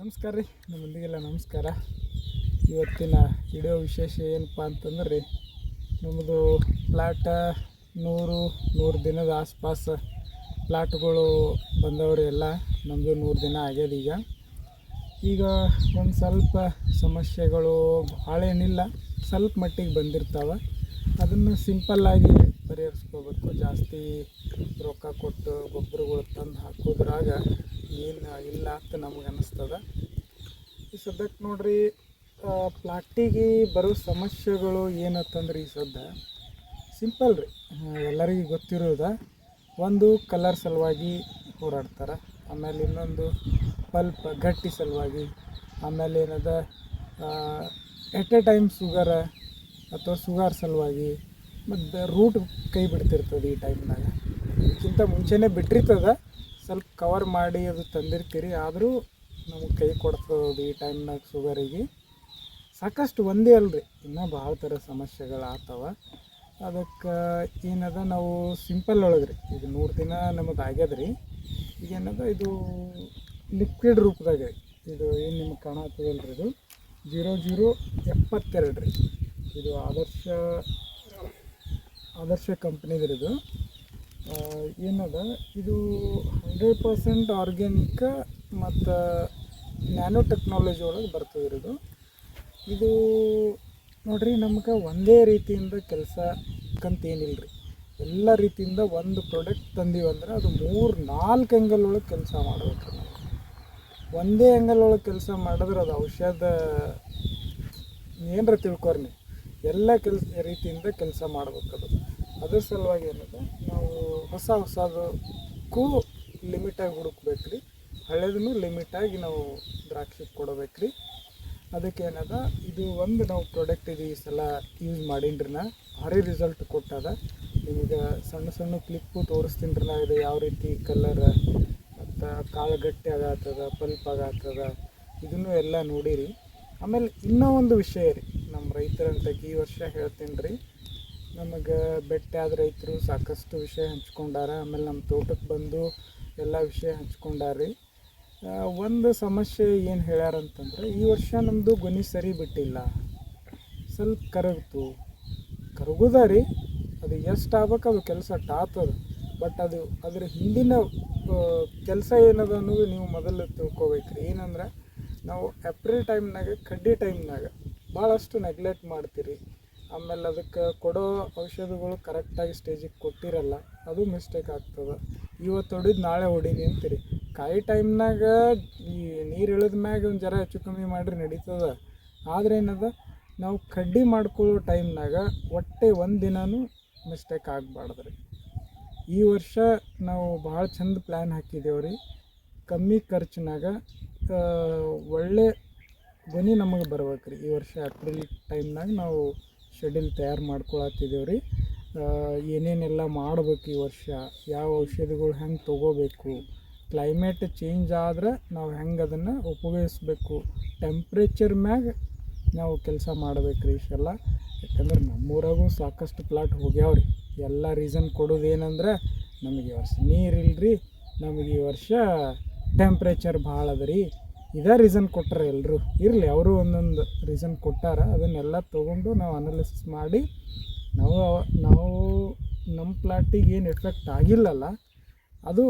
ನಮಸ್ಕಾರ ರೀ, ನಮ್ಮಂದಿಗೆಲ್ಲ ನಮಸ್ಕಾರ. ಇವತ್ತಿನ ವಿಡಿಯೋ ವಿಶೇಷ ಏನಪ್ಪ ಅಂತಂದ್ರೆ ರೀ, ನಮ್ಮದು ಪ್ಲಾಟ 100 ದಿನದ ಆಸ್ಪಾಸ್ ಪ್ಲಾಟ್ಗಳು ಬಂದವ್ರಿ. ಎಲ್ಲ ನಮ್ಮದು 100 ದಿನ ಆಗ್ಯದ. ಈಗ ಒಂದು ಸ್ವಲ್ಪ ಸಮಸ್ಯೆಗಳು ಭಾಳ ಏನಿಲ್ಲ, ಸ್ವಲ್ಪ ಮಟ್ಟಿಗೆ ಬಂದಿರ್ತಾವೆ. ಅದನ್ನು ಸಿಂಪಲ್ಲಾಗಿ ಪರಿಹರಿಸ್ಕೋಬೇಕು. ಜಾಸ್ತಿ ರೊಕ್ಕ ಕೊಟ್ಟು ಗೊಬ್ಬರಗಳು ತಂದು ಹಾಕೋದ್ರಾಗ ಏನು ಇಲ್ಲ ಅಂತ ನಮಗೆ ಅನ್ನಿಸ್ತದೆ. ಈ ಸದ್ಯಕ್ಕೆ ನೋಡ್ರಿ, ಪ್ಲಾಟಿಗೆ ಬರೋ ಸಮಸ್ಯೆಗಳು ಏನತ್ತಂದ್ರೆ ಈ ಸದ್ಯ ಸಿಂಪಲ್ ರೀ, ಎಲ್ಲರಿಗೂ ಗೊತ್ತಿರೋದ. ಒಂದು ಕಲರ್ ಸಲುವಾಗಿ ಹೋರಾಡ್ತಾರೆ, ಆಮೇಲೆ ಇನ್ನೊಂದು ಪಲ್ಪ್ ಗಟ್ಟಿ ಸಲುವಾಗಿ, ಆಮೇಲೆ ಏನದ ಎಟ್ ಎ ಟೈಮ್ ಶುಗರ ಅಥವಾ ಶುಗರ್ ಸಲುವಾಗಿ, ಮತ್ತು ರೂಟ್ ಕೈ ಬಿಡ್ತಿರ್ತದೆ ಈ ಟೈಮ್ನಾಗ. ಇದಕ್ಕಿಂತ ಮುಂಚೆನೇ ಬಿಟ್ಟಿರ್ತದೆ, ಸ್ವಲ್ಪ ಕವರ್ ಮಾಡಿ ಅದು ತಂದಿರ್ತೀರಿ, ಆದರೂ ನಮಗೆ ಕೈ ಕೊಡ್ತದೆ ಈ ಟೈಮ್ನಾಗ ಶುಗರಿಗೆ. ಸಾಕಷ್ಟು ಒಂದೇ ಅಲ್ರಿ, ಇನ್ನೂ ಭಾಳ ಥರ ಸಮಸ್ಯೆಗಳು ಆಗ್ತವೆ. ಅದಕ್ಕೆ ಏನದ, ನಾವು ಸಿಂಪಲ್ ಒಳಗ್ರಿ ಈಗ 100 ದಿನ ನಮಗೆ ಆಗ್ಯದ್ರಿ. ಈಗೇನದ, ಇದು ಲಿಕ್ವಿಡ್ ರೂಪದಾಗ ರೀ. ಇದು ಏನು ನಿಮಗೆ ಕಾಣತ್ತದಲ್ರಿ, ಇದು 0072 ರೀ. ಇದು ಆದರ್ಶ ಕಂಪ್ನಿದ್ರಿ. ಇದು ಏನದ, ಇದು 100% ಆರ್ಗ್ಯಾನಿಕ್ ಮತ್ತು ನ್ಯಾನೋ ಟೆಕ್ನಾಲಜಿ ಒಳಗೆ ಬರ್ತದೆ ರೀ. ಇದು ನೋಡ್ರಿ, ನಮ್ಗೆ ಒಂದೇ ರೀತಿಯಿಂದ ಕೆಲಸಕ್ಕಂತೇನಿಲ್ಲ ರೀ. ಎಲ್ಲ ರೀತಿಯಿಂದ ಒಂದು ಪ್ರಾಡಕ್ಟ್ ತಂದೀವಂದ್ರೆ ಅದು 3-4 ಆ್ಯಂಗಲ್ ಒಳಗೆ ಕೆಲಸ ಮಾಡ್ಬೇಕು ರೀ. ನಾವು ಒಂದೇ ಆ್ಯಂಗಲ್ ಒಳಗೆ ಕೆಲಸ ಮಾಡಿದ್ರೆ ಅದು ಔಷಧ ಏನರ ತಿಳ್ಕೊರಿ ನೀವು, ಎಲ್ಲ ರೀತಿಯಿಂದ ಕೆಲಸ ಮಾಡ್ಬೇಕದು. ಅದ್ರ ಸಲುವಾಗಿ ಏನದ, ನಾವು ಹೊಸದಕ್ಕೂ ಲಿಮಿಟಾಗಿ ಹುಡುಕ್ಬೇಕು ರೀ, ಹಳೇದನ್ನು ಲಿಮಿಟಾಗಿ ನಾವು ದ್ರಾಕ್ಷಿ ಕೊಡಬೇಕು ರೀ. ಅದಕ್ಕೇನದ, ಇದು ಒಂದು ನಾವು ಪ್ರಾಡಕ್ಟ್ ಇದು ಈ ಸಲ ಯೂಸ್ ಮಾಡೀನಿ ನಾ, ಭಾರಿ ರಿಸಲ್ಟ್ ಕೊಟ್ಟದ. ನಿಮಗೆ ಸಣ್ಣ ಕ್ಲಿಪ್ಪು ತೋರಿಸ್ತೀನಿ ರೀ ನಾ, ಇದು ಯಾವ ರೀತಿ ಕಲರ್ ಮತ್ತು ಕಾಳು ಗಟ್ಟಿ ಆಗತ್ತದ, ಪಲ್ಪ್ ಆಗತ್ತದ, ಇದನ್ನು ಎಲ್ಲ ನೋಡಿರಿ. ಆಮೇಲೆ ಇನ್ನೂ ಒಂದು ವಿಷಯ ರೀ, ನಮ್ಮ ರೈತರಂತ ಈ ವರ್ಷ ಹೇಳ್ತೀನಿ ರೀ, ನಮಗೆ ಭೇಟಿಯಾದ ರೈತರು ಸಾಕಷ್ಟು ವಿಷಯ ಹಂಚ್ಕೊಂಡಾರ. ಆಮೇಲೆ ನಮ್ಮ ತೋಟಕ್ಕೆ ಬಂದು ಎಲ್ಲ ವಿಷಯ ಹಂಚ್ಕೊಂಡಾರ್ರಿ. ಒಂದು ಸಮಸ್ಯೆ ಏನು ಹೇಳ್ಯಾರಂತಂದ್ರೆ, ಈ ವರ್ಷ ನಮ್ಮದು ಗೊನೆ ಸರಿ ಬಿಟ್ಟಿಲ್ಲ, ಸ್ವಲ್ಪ ಕರಗುದ ರೀ. ಅದು ಎಷ್ಟು ಆಗ್ಬೇಕು ಅದು ಕೆಲಸ ಟಾತದ, ಬಟ್ ಅದ್ರ ಹಿಂದಿನ ಕೆಲಸ ಏನದ ಅನ್ನೋದು ನೀವು ಮೊದಲು ತಿಳ್ಕೊಬೇಕ್ರಿ. ಏನಂದ್ರೆ, ನಾವು ಏಪ್ರಿಲ್ ಟೈಮ್ನಾಗ ಕಡ್ಡಿ ಟೈಮ್ನಾಗ ಭಾಳಷ್ಟು ನೆಗ್ಲೆಕ್ಟ್ ಮಾಡ್ತೀರಿ. ಆಮೇಲೆ ಅದಕ್ಕೆ ಕೊಡೋ ಔಷಧಿಗಳು ಕರೆಕ್ಟಾಗಿ ಸ್ಟೇಜಿಗೆ ಕೊಟ್ಟಿರಲ್ಲ, ಅದು ಮಿಸ್ಟೇಕ್ ಆಗ್ತದೆ. ಇವತ್ತು ಹೊಡಿದು ನಾಳೆ ಹೊಡೀನಿ ಅಂತೀರಿ. ಕಾಯಿ ಟೈಮ್ನಾಗ ಈ ನೀರು ಇಳಿದ ಮ್ಯಾಗ ಒಂದು ಜರ ಹೆಚ್ಚು ಕಮ್ಮಿ ಮಾಡಿರಿ ನಡೀತದೆ. ಆದರೆ ಏನದ, ನಾವು ಕಡ್ಡಿ ಮಾಡ್ಕೊಳ್ಳೋ ಟೈಮ್ನಾಗ ಒಟ್ಟೆ ಒಂದು ದಿನವೂ ಮಿಸ್ಟೇಕ್ ಆಗಬಾರ್ದು ರೀ. ಈ ವರ್ಷ ನಾವು ಭಾಳ ಚಂದ ಪ್ಲ್ಯಾನ್ ಹಾಕಿದ್ದೇವೆ ರೀ. ಕಮ್ಮಿ ಖರ್ಚಿನಾಗ ಒಳ್ಳೆ ಗೊನೆ ನಮಗೆ ಬರ್ಬೇಕು ರೀ. ಈ ವರ್ಷ ಏಪ್ರಿಲ್ ಟೈಮ್ನಾಗ ನಾವು ಶೆಡ್ಯೂಲ್ ತಯಾರು ಮಾಡ್ಕೊಳತ್ತಿದ್ದೇವೆ ರೀ. ಏನೇನೆಲ್ಲ ಮಾಡ್ಬೇಕು ಈ ವರ್ಷ, ಯಾವ ಔಷಧಿಗಳು ಹೆಂಗೆ ತೊಗೋಬೇಕು, ಕ್ಲೈಮೇಟ್ ಚೇಂಜ್ ಆದ್ರೆ ನಾವು ಹೆಂಗೆ ಅದನ್ನು ಉಪಯೋಗಿಸ್ಬೇಕು, ಟೆಂಪ್ರೇಚರ್ ಮ್ಯಾಗ ನಾವು ಕೆಲಸ ಮಾಡ್ಬೇಕು ರೀ ಈ ಸಲ. ಯಾಕಂದ್ರೆ ನಮ್ಮೂರಾಗೂ ಸಾಕಷ್ಟು ಪ್ಲಾಟ್ ಹೋಗ್ಯಾವ್ರಿ. ಎಲ್ಲ ರೀಸನ್ ಕೊಡೋದು ಏನಂದ್ರೆ, ನಮಗೆ ಈ ವರ್ಷ ನೀರಿಲ್ರಿ, ನಮಗೆ ಈ ವರ್ಷ ಟೆಂಪ್ರೇಚರ್ ಭಾಳ ಅದ ರೀ, ಇದೇ ರೀಸನ್ ಕೊಟ್ಟರೆ ಎಲ್ಲರೂ. ಇರಲಿ, ಅವರು ಒಂದೊಂದು ರೀಸನ್ ಕೊಟ್ಟಾರ, ಅದನ್ನೆಲ್ಲ ತೊಗೊಂಡು ನಾವು ಅನಾಲಿಸಿಸ್ ಮಾಡಿ ನಾವು ನಮ್ಮ ಪ್ಲಾಟಿಗೆ ಏನು ಎಫೆಕ್ಟ್ ಆಗಿಲ್ಲಲ್ಲ ಅದು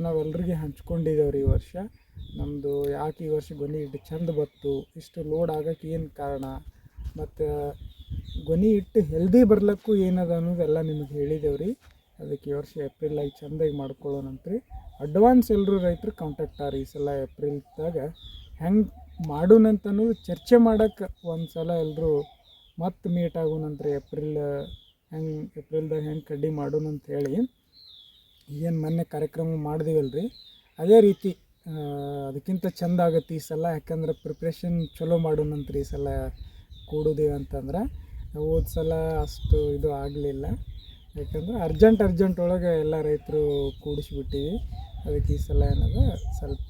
ನಾವೆಲ್ಲರಿಗೆ ಹಂಚ್ಕೊಂಡಿದ್ದೇವೆ ರೀ ಈ ವರ್ಷ. ನಮ್ಮದು ಯಾಕೆ ಈ ವರ್ಷ ಗೊನೆ ಇಟ್ಟು ಚಂದ ಬತ್ತು, ಇಷ್ಟು ಲೋಡ್ ಆಗೋಕ್ಕೆ ಏನು ಕಾರಣ, ಮತ್ತು ಗೊನೆ ಇಟ್ಟು ಹೆಲ್ದಿ ಬರ್ಲಿಕ್ಕೂ ಏನದ ಅನ್ನೋದೆಲ್ಲ ನಿಮಗೆ ಹೇಳಿದ್ದೇವೆ ರೀ. ಅದಕ್ಕೆ ಈ ವರ್ಷ ಏಪ್ರಿಲಾಗಿ ಚೆಂದಾಗಿ ಮಾಡ್ಕೊಳ್ಳೋಣಂತ್ರಿ. ಅಡ್ವಾನ್ಸ್ ಎಲ್ಲರೂ ರೈತರು ಕಾಂಟ್ಯಾಕ್ಟ್ ಆರಿ ಈ ಸಲ ಏಪ್ರಿಲ್ದಾಗ ಹೆಂಗೆ ಮಾಡೋಣಂತ ಅನ್ನೋದು ಚರ್ಚೆ ಮಾಡೋಕ್ಕೆ ಒಂದು ಸಲ ಎಲ್ಲರೂ ಮತ್ತೆ ಮೀಟ್ ಆಗೋಣಂತ್ರಿ. ಏಪ್ರಿಲ್ದಾಗ ಹೆಂಗೆ ಕಡ್ಡಿ ಮಾಡೋಣಂತ ಹೇಳಿ ಏನು ಮೊನ್ನೆ ಕಾರ್ಯಕ್ರಮ ಮಾಡಿದೀವಲ್ರಿ, ಅದೇ ರೀತಿ ಅದಕ್ಕಿಂತ ಚೆಂದ ಆಗುತ್ತೆ ಈ ಸಲ. ಯಾಕಂದ್ರೆ ಪ್ರಿಪ್ರೇಷನ್ ಚಲೋ ಮಾಡೋಣಂತ್ರಿ ಈ ಸಲ ಕೂಡೋದೇವೆ ಅಂತಂದ್ರೆ. ಹೋದ ಸಲ ಅಷ್ಟು ಇದು ಆಗಲಿಲ್ಲ, ಯಾಕಂದ್ರೆ ಅರ್ಜೆಂಟ್ ಒಳಗೆ ಎಲ್ಲ ರೈತರು ಕೂಡಿಸ್ಬಿಟ್ಟಿವಿ. ಅದಕ್ಕೆ ಈ ಸಲ ಏನದ, ಸ್ವಲ್ಪ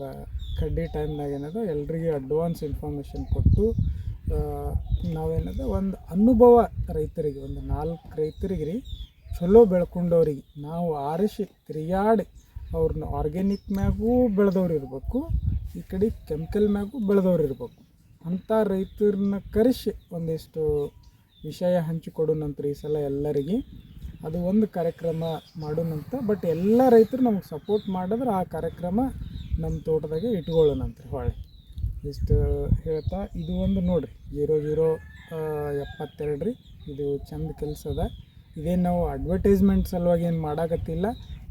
ಕಡ್ಡಿ ಟೈಮ್ನಾಗ ಏನದ ಎಲ್ರಿಗೂ ಅಡ್ವಾನ್ಸ್ ಇನ್ಫಾರ್ಮೇಷನ್ ಕೊಟ್ಟು ನಾವೇನದ ಒಂದು ಅನುಭವ ರೈತರಿಗೆ, ಒಂದು 4 ರೈತರಿಗೆ ರೀ, ಚಲೋ ಬೆಳ್ಕೊಂಡವ್ರಿಗೆ ನಾವು ಆರಿಸಿ ತಿರುಗಾಡಿ ಅವ್ರನ್ನ ಆರ್ಗ್ಯಾನಿಕ್ ಮ್ಯಾಗೂ ಬೆಳೆದವ್ರು ಇರಬೇಕು, ಈ ಕಡೆ ಕೆಮಿಕಲ್ ಮ್ಯಾಗೂ ಬೆಳೆದವ್ರು ಇರ್ಬೇಕು. ಅಂಥ ರೈತರನ್ನ ಕರೆಸಿ ಒಂದಿಷ್ಟು ವಿಷಯ ಹಂಚಿಕೊಡೋಣಂತ ಈ ಸಲ ಎಲ್ಲರಿಗೆ. ಅದು ಒಂದು ಕಾರ್ಯಕ್ರಮ ಮಾಡೋಣಂತ. ಬಟ್ ಎಲ್ಲ ರೈತರು ನಮಗೆ ಸಪೋರ್ಟ್ ಮಾಡಿದ್ರೆ ಆ ಕಾರ್ಯಕ್ರಮ ನಮ್ಮ ತೋಟದಾಗೆ ಇಟ್ಕೊಳ್ಳೋಣಂತ ಹೊಳ್ಳಿ ಇಷ್ಟು ಹೇಳ್ತಾ, ಇದು ಒಂದು ನೋಡಿರಿ 0072 ರೀ. ಇದು ಚಂದ ಕೆಲಸ ಅದ. ಇದೇನು ನಾವು ಅಡ್ವರ್ಟೈಸ್ಮೆಂಟ್ ಸಲುವಾಗಿ ಏನು ಮಾಡಾಕತ್ತಿಲ್ಲ.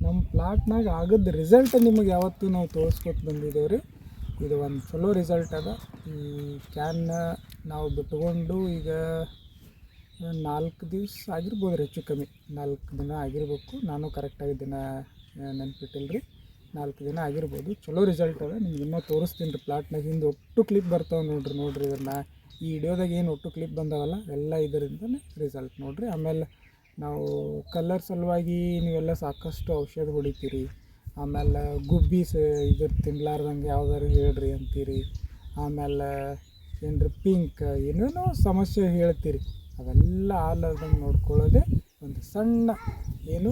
ನಮ್ಮ ಪ್ಲಾಟ್ನಾಗ ಆಗದ ರಿಸಲ್ಟ್ ನಿಮಗೆ ಯಾವತ್ತೂ ನಾವು ತೋರಿಸ್ಕೊತ ಬಂದಿದ್ದೇವೆ ರೀ. ಇದು ಒಂದು ಚಲೋ ರಿಸಲ್ಟ್ ಅದ. ಈ ಕ್ಯಾನ್ ನಾವು ಬಿಟ್ಕೊಂಡು ಈಗ 4 ದಿವಸ ಆಗಿರ್ಬೋದು ರೀ, ಹೆಚ್ಚು ಕಮ್ಮಿ 4 ದಿನ ಆಗಿರ್ಬೇಕು. ನಾನು ಕರೆಕ್ಟಾಗಿ ದಿನ ನೆನಪಿಟ್ಟಿಲ್ಲ ರೀ. 4 ದಿನ ಆಗಿರ್ಬೋದು. ಚಲೋ ರಿಸಲ್ಟ್ ಅದ. ನಿಮ್ಗೆ ಇನ್ನೂ ತೋರಿಸ್ತೀನಿ ರೀ. ಪ್ಲಾಟ್ನಾಗ ಹಿಂದೆ ಒಟ್ಟು ಕ್ಲಿಪ್ ಬರ್ತಾವೆ ನೋಡ್ರಿ ಇದನ್ನು. ಈ ವಿಡಿಯೋದಾಗ ಏನು ಒಟ್ಟು ಕ್ಲಿಪ್ ಬಂದಾವಲ್ಲ ಎಲ್ಲ ಇದರಿಂದನೇ ರಿಸಲ್ಟ್ ನೋಡಿರಿ. ಆಮೇಲೆ ನಾವು ಕಲರ್ ಸಲುವಾಗಿ ನೀವೆಲ್ಲ ಸಾಕಷ್ಟು ಔಷಧ ಹೊಡಿತೀರಿ. ಆಮೇಲೆ ಗುಬ್ಬಿ ಇದ್ರ ತಿನ್ಲಾರ್ದಂಗೆ ಯಾವ್ದಾರು ಹೇಳ್ರಿ ಅಂತೀರಿ. ಆಮೇಲೆ ಏನ್ರಿ ಪಿಂಕ್ ಏನೇನೋ ಸಮಸ್ಯೆ ಹೇಳ್ತೀರಿ. ಅವೆಲ್ಲ ಆಲಾರ್ದಂಗೆ ನೋಡ್ಕೊಳ್ಳೋದೇ ಒಂದು ಸಣ್ಣ ಏನು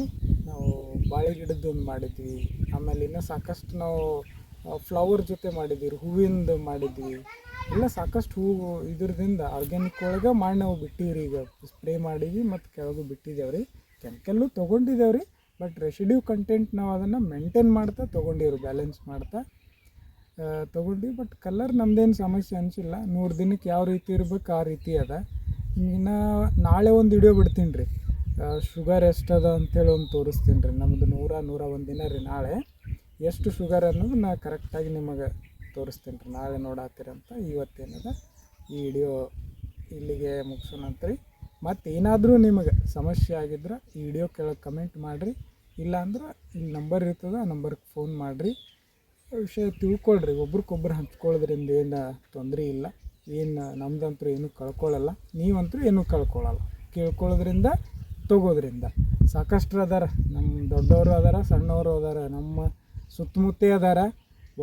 ನಾವು ಬಾಳೆ ಗಿಡದ್ದು ಒಂದು ಮಾಡಿದ್ವಿ. ಆಮೇಲೆ ಇನ್ನೂ ಸಾಕಷ್ಟು ನಾವು ಫ್ಲವರ್ ಜೊತೆ ಮಾಡಿದ್ವಿ, ಹೂವಿಂದ ಮಾಡಿದ್ವಿ. ಎಲ್ಲ ಸಾಕಷ್ಟು ಹೂವು ಇದ್ರದಿಂದ ಆರ್ಗ್ಯಾನಿಕ್ ಒಳಗೆ ಮಾಡಿ ನಾವು ಬಿಟ್ಟಿವ್ರಿ. ಈಗ ಸ್ಪ್ರೇ ಮಾಡೀವಿ ಮತ್ತು ಕೆಳಗೂ ಬಿಟ್ಟಿದ್ದೇವೆ ರೀ. ಕೆಮಿಕಲ್ಲು ತೊಗೊಂಡಿದ್ದೇವೆ ರೀ. ಬಟ್ ರೆಸಿಡ್ಯೂ ಕಂಟೆಂಟ್ ನಾವು ಅದನ್ನು ಮೇಂಟೈನ್ ಮಾಡ್ತಾ ತೊಗೊಂಡಿವ್ರಿ, ಬ್ಯಾಲೆನ್ಸ್ ಮಾಡ್ತಾ ತೊಗೊಂಡಿವಿ. ಬಟ್ ಕಲರ್ ನಮ್ಮದೇನು ಸಮಸ್ಯೆ ಅನಿಸಿಲ್ಲ. 100 ದಿನಕ್ಕೆ ಯಾವ ರೀತಿ ಇರ್ಬೇಕು ಆ ರೀತಿ ಅದ. ಇನ್ನು ನಾಳೆ ಒಂದು ವಿಡಿಯೋ ಬಿಡ್ತೀನಿ ರೀ, ಶುಗರ್ ಎಷ್ಟದ ಅಂಥೇಳಿ ಒಂದು ತೋರಿಸ್ತೀನಿ ರೀ. ನಮ್ಮದು 101 ದಿನ ರೀ. ನಾಳೆ ಎಷ್ಟು ಶುಗರ್ ಅನ್ನೋದು ನಾ ಕರೆಕ್ಟಾಗಿ ನಿಮಗೆ ತೋರಿಸ್ತೀನಿ ರೀ. ನಾಳೆ ನೋಡಾತ್ತೀರಂತ. ಇವತ್ತೇನದ ಈ ವಿಡಿಯೋ ಇಲ್ಲಿಗೆ ಮುಗಿಸೋಣಂತ ರೀ. ಮತ್ತು ಏನಾದರೂ ನಿಮಗೆ ಸಮಸ್ಯೆ ಆಗಿದ್ರೆ ಈ ವಿಡಿಯೋ ಕೆಳಗೆ ಕಮೆಂಟ್ ಮಾಡಿರಿ. ಇಲ್ಲಾಂದ್ರೆ ಇಲ್ಲಿ ನಂಬರ್ ಇರ್ತದೆ, ಆ ನಂಬರ್ಗೆ ಫೋನ್ ಮಾಡಿರಿ. ವಿಷಯ ತಿಳ್ಕೊಳ್ರಿ. ಒಬ್ರಿಗೊಬ್ರು ಹಂಚ್ಕೊಳ್ಳೋದ್ರಿಂದ ಏನು ತೊಂದರೆ ಇಲ್ಲ. ಏನು ನಮ್ದಂತೂ ಏನೂ ಕಳ್ಕೊಳ್ಳಲ್ಲ, ನೀವಂತೂ ಏನೂ ಕಳ್ಕೊಳ್ಳಲ್ಲ. ಕೇಳ್ಕೊಳ್ಳೋದ್ರಿಂದ ತೊಗೋದ್ರಿಂದ ಸಾಕಷ್ಟು ಅದಾರ. ನಮ್ಮ ದೊಡ್ಡವರು ಅದಾರ, ಸಣ್ಣವರು ಅದಾರ, ನಮ್ಮ ಸುತ್ತಮುತ್ತೇ ಅದಾರ.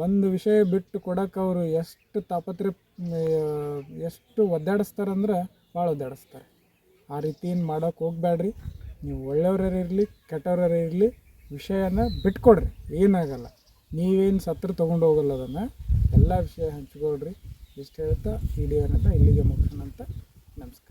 ಒಂದು ವಿಷಯ ಬಿಟ್ಟು ಕೊಡೋಕೆ ಅವರು ಎಷ್ಟು ತಾಪತ್ರೆ ಎಷ್ಟು ಒದ್ದಾಡಿಸ್ತಾರಂದ್ರೆ ಭಾಳ ಒದ್ದಾಡಿಸ್ತಾರೆ. ಆ ರೀತಿ ಏನು ಮಾಡೋಕೆ ಹೋಗ್ಬೇಡ್ರಿ. ನೀವು ಒಳ್ಳೆಯವ್ರೇ ಇರಲಿ ಕೆಟ್ಟವ್ರೇ ಇರಲಿ, ವಿಷಯನ ಬಿಟ್ಕೊಡ್ರಿ, ಏನಾಗಲ್ಲ. ನೀವೇನು ಸತ್ರ ತೊಗೊಂಡು ಹೋಗಲ್ಲ, ಅದನ್ನು ಎಲ್ಲ ವಿಷಯ ಹಂಚ್ಕೊಳ್ರಿ. ಇಷ್ಟು ಹೇಳ್ತಾ ವಿಡಿಯೋ ಏನಂತ ಇಲ್ಲಿಗೆ ಮುಗಿಸೋಣಂತ. ನಮಸ್ಕಾರ.